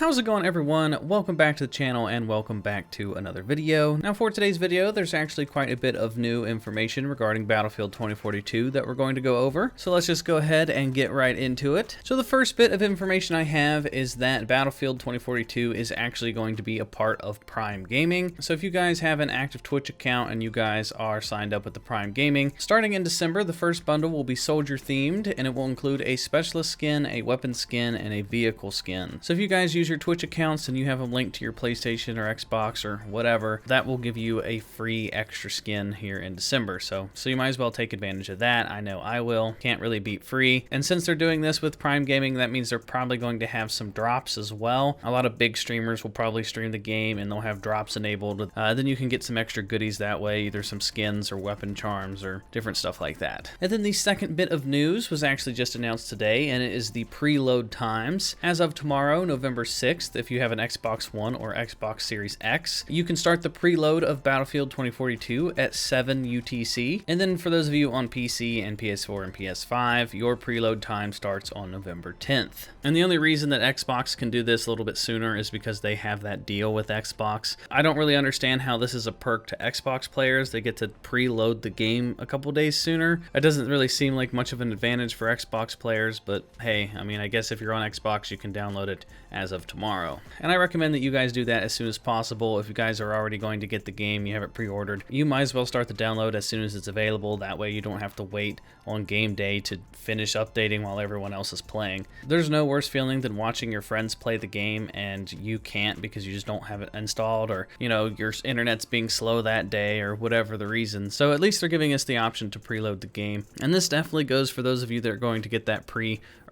How's it going, everyone? Welcome back to the channel and welcome back to another video. Now for today's video, there's actually quite a bit of new information regarding Battlefield 2042 that we're going to go over. So let's just go ahead and get right into it. So the first bit of information I have is that Battlefield 2042 is actually going to be a part of Prime Gaming. So if you guys have an active Twitch account and you guys are signed up with the Prime Gaming, starting in December, the first bundle will be soldier themed and it will include a specialist skin, a weapon skin, and a vehicle skin. So if you guys use your Twitch accounts and you have them linked to your PlayStation or Xbox or whatever, that will give you a free extra skin here in December. So you might as well take advantage of that. I know I will. Can't really beat free. And since they're doing this with Prime Gaming, that means they're probably going to have some drops as well. A lot of big streamers will probably stream the game and they'll have drops enabled. Then you can get some extra goodies that way, either some skins or weapon charms or different stuff like that. And then the second bit of news was actually just announced today, and it is the preload times. As of tomorrow, November 6th, if you have an Xbox One or Xbox Series X, you can start the preload of Battlefield 2042 at 7 UTC. And then for those of you on PC and PS4 and PS5, your preload time starts on November 10th. And the only reason that Xbox can do this a little bit sooner is because they have that deal with Xbox. I don't really understand how this is a perk to Xbox players. They get to preload the game a couple days sooner. It doesn't really seem like much of an advantage for Xbox players, but hey, I mean, I guess if you're on Xbox, you can download it as of tomorrow. And I recommend that you guys do that as soon as possible. If you guys are already going to get the game, you have it pre-ordered, you might as well start the download as soon as it's available. That way you don't have to wait on game day to finish updating while everyone else is playing. There's no worse feeling than watching your friends play the game and you can't because you just don't have it installed, or you know, your internet's being slow that day or whatever the reason. So at least they're giving us the option to preload the game. And this definitely goes for those of you that are going to get that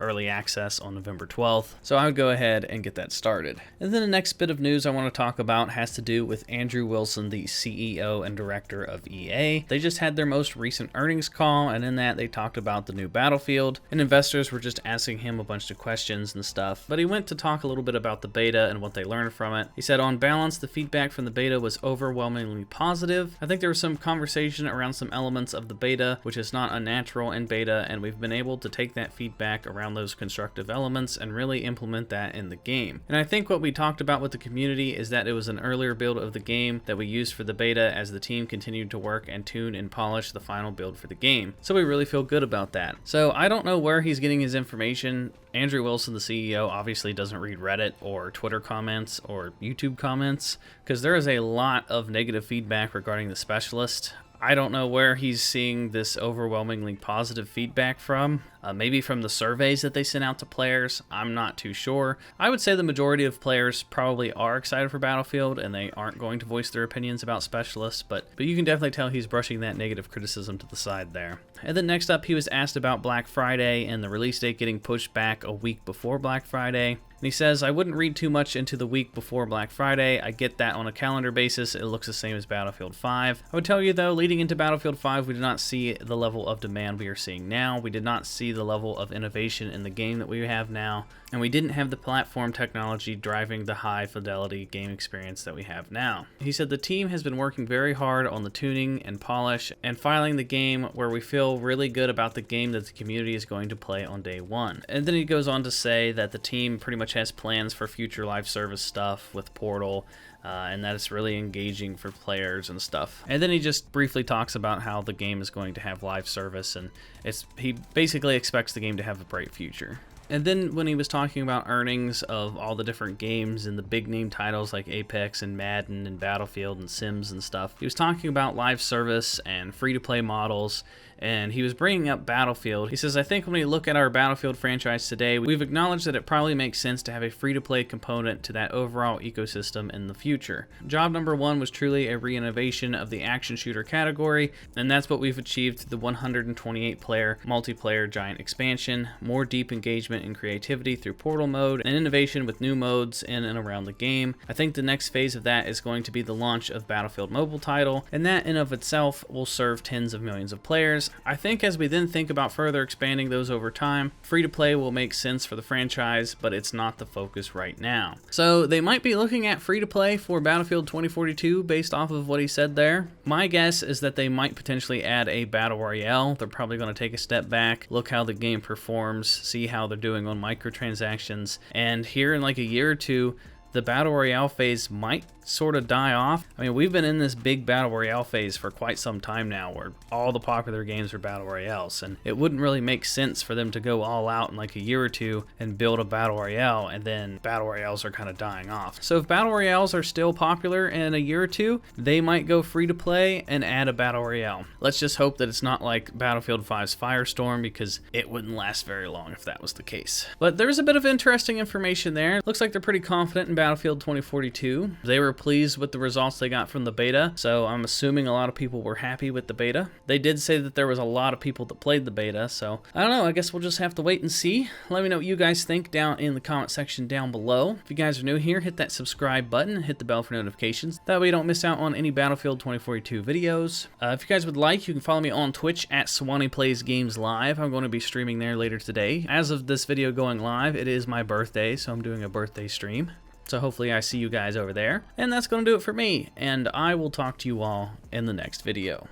early access on November 12th. So I would go ahead and get that started. And then the next bit of news I want to talk about has to do with Andrew Wilson, the CEO and director of EA. They just had their most recent earnings call, and in that they talked about the new Battlefield, and investors were just asking him a bunch of questions and stuff. But he went to talk a little bit about the beta and what they learned from it. He said, on balance, the feedback from the beta was overwhelmingly positive. I think there was some conversation around some elements of the beta, which is not unnatural in beta, and we've been able to take that feedback around those constructive elements and really implement that in the game. And I think what we talked about with the community is that it was an earlier build of the game that we used for the beta as the team continued to work and tune and polish the final build for the game. So we really feel good about that. So I don't know where he's getting his information. Andrew Wilson, the CEO, obviously doesn't read Reddit or Twitter comments or YouTube comments, because there is a lot of negative feedback regarding the specialist. I don't know where he's seeing this overwhelmingly positive feedback from. Maybe from the surveys that they sent out to players. I'm not too sure. I would say the majority of players probably are excited for Battlefield and they aren't going to voice their opinions about specialists, but you can definitely tell he's brushing that negative criticism to the side there. And then next up, he was asked about Black Friday and the release date getting pushed back a week before Black Friday. And he says, I wouldn't read too much into the week before Black Friday. I get that on a calendar basis, it looks the same as Battlefield 5. I would tell you though, leading into Battlefield 5, we did not see the level of demand we are seeing now. We did not see the level of innovation in the game that we have now. And we didn't have the platform technology driving the high fidelity game experience that we have now. He said the team has been working very hard on the tuning and polish and filing the game where we feel really good about the game that the community is going to play on day one. And then he goes on to say that the team pretty much has plans for future live service stuff with Portal, and that it's really engaging for players and stuff. And then he just briefly talks about how the game is going to have live service, and he basically expects the game to have a bright future. And then when he was talking about earnings of all the different games and the big name titles like Apex and Madden and Battlefield and Sims and stuff, he was talking about live service and free-to-play models, and he was bringing up Battlefield. He says, I think when we look at our Battlefield franchise today, we've acknowledged that it probably makes sense to have a free-to-play component to that overall ecosystem in the future. Job number one was truly a re-innovation of the action shooter category, and that's what we've achieved through the 128-player multiplayer giant expansion, more deep engagement and creativity through Portal mode, and innovation with new modes in and around the game. I think the next phase of that is going to be the launch of Battlefield mobile title, and that in of itself will serve tens of millions of players. I think as we then think about further expanding those over time, free-to-play will make sense for the franchise, but it's not the focus right now. So they might be looking at free-to-play for Battlefield 2042 based off of what he said there. My guess is that they might potentially add a Battle Royale. They're probably going to take a step back, look how the game performs, see how they're doing doing on microtransactions, and here in like a year or two, the Battle Royale phase might sort of die off. I mean, we've been in this big Battle Royale phase for quite some time now where all the popular games are Battle Royales, and it wouldn't really make sense for them to go all out in like a year or two and build a Battle Royale, and then Battle Royales are kind of dying off. So if Battle Royales are still popular in a year or two, they might go free to play and add a Battle Royale. Let's just hope that it's not like Battlefield 5's Firestorm, because it wouldn't last very long if that was the case. But there's a bit of interesting information there. Looks like they're pretty confident in Battlefield 2042. They were pleased with the results they got from the beta, so I'm assuming a lot of people were happy with the beta. They did say that there was a lot of people that played the beta, so I don't know, I guess we'll just have to wait and see. Let me know what you guys think down in the comment section down below. If you guys are new here, hit that subscribe button and hit the bell for notifications. That way you don't miss out on any Battlefield 2042 videos. If you guys would like, you can follow me on Twitch at SwanyPlaysGames Live. I'm going to be streaming there later today. As of this video going live, it is my birthday, so I'm doing a birthday stream. So hopefully I see you guys over there. And that's going to do it for me, and I will talk to you all in the next video.